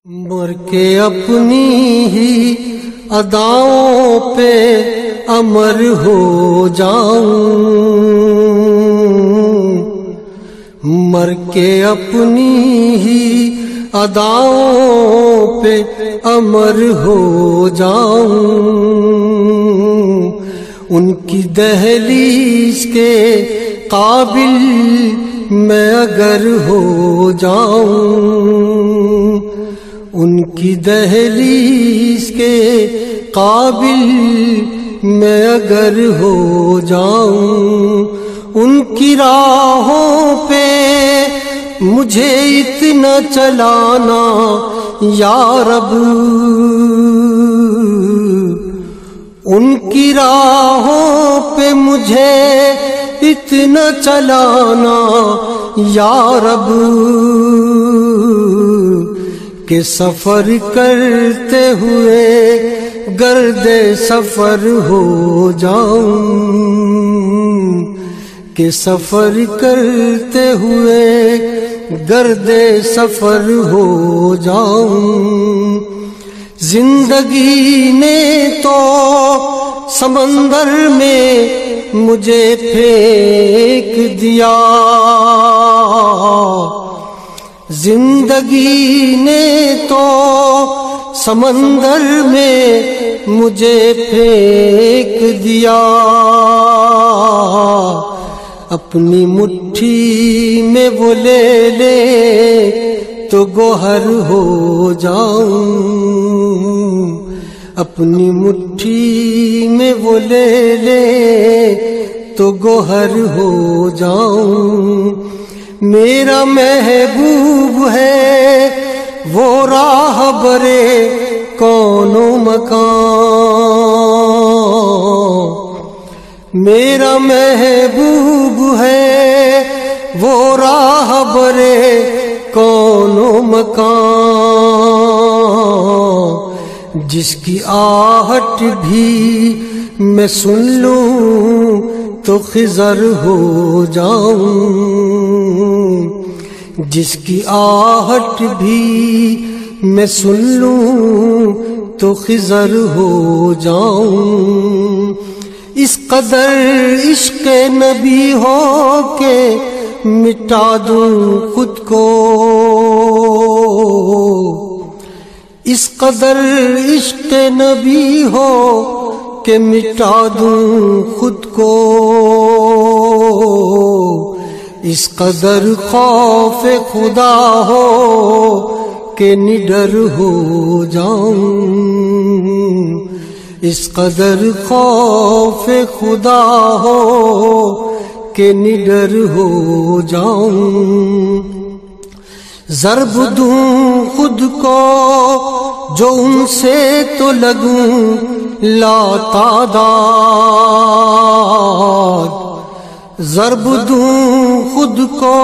مر کے اپنی ہی اداؤں پہ امر ہو جاؤں، مر کے اپنی ہی اداؤں پہ امر ہو جاؤں، ان کی دہلیز کے قابل میں اگر ہو جاؤں، ان کی دہلیز کے قابل میں اگر ہو جاؤں، ان کی راہوں پہ مجھے اتنا چلانا یا رب، ان کی راہوں پہ مجھے اتنا چلانا یا رب کہ سفر کرتے ہوئے گرد سفر ہو جاؤں، کہ سفر کرتے ہوئے گرد سفر ہو جاؤں۔ زندگی نے تو سمندر میں مجھے پھینک دیا، زندگی نے تو سمندر میں مجھے پھینک دیا، اپنی مٹھی میں وہ لے لے تو گوہر ہو جاؤں، اپنی مٹھی میں وہ لے لے تو گوہر ہو جاؤں۔ میرا محبوب ہے وہ راہبر کون و مکان، میرا محبوب ہے وہ راہبر کون و مکان، جس کی آہٹ بھی میں سن لوں تو خضر ہو جاؤں، جس کی آہٹ بھی میں سن لوں تو خضر ہو جاؤں۔ اس قدر عشق نبی ہو کہ مٹا دوں خود کو، اس قدر عشق نبی ہو کہ مٹا دوں خود کو، اس قدر خوف خدا ہو کہ نڈر ہو جاؤں، اس قدر خوف خدا ہو کہ نڈر ہو جاؤں۔ ضرب دوں خود کو جو ان سے تو لگوں لا تعداد، ضرب دوں خود کو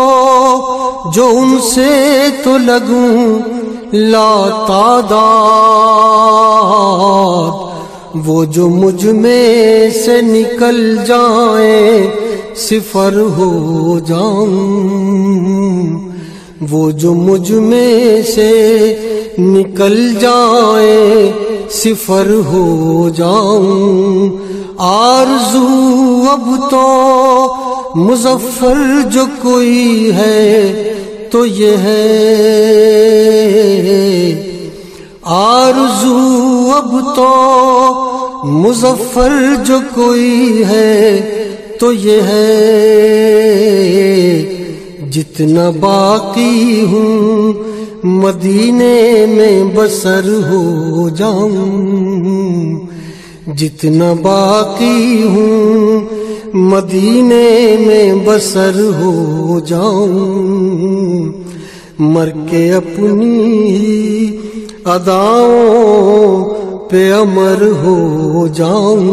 جو ان سے تو لگوں لا تعداد، وہ جو مجھ میں سے نکل جائیں صفر ہو جاؤں، وہ جو مجھ میں سے نکل جائیں صفر ہو جاؤں۔ آرزو اب تو مظفر جو کوئی ہے تو یہ ہے، آرزو اب تو مظفر جو کوئی ہے تو یہ ہے، جتنا باقی ہوں مدینے میں بسر ہو جاؤں، جتنا باقی ہوں مدینے میں بسر ہو جاؤں، مر کے اپنی اداؤں پہ امر ہو جاؤں،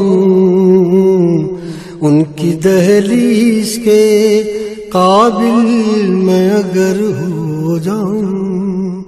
ان کی دہلیز کے قابل میں اگر ہو جاؤں۔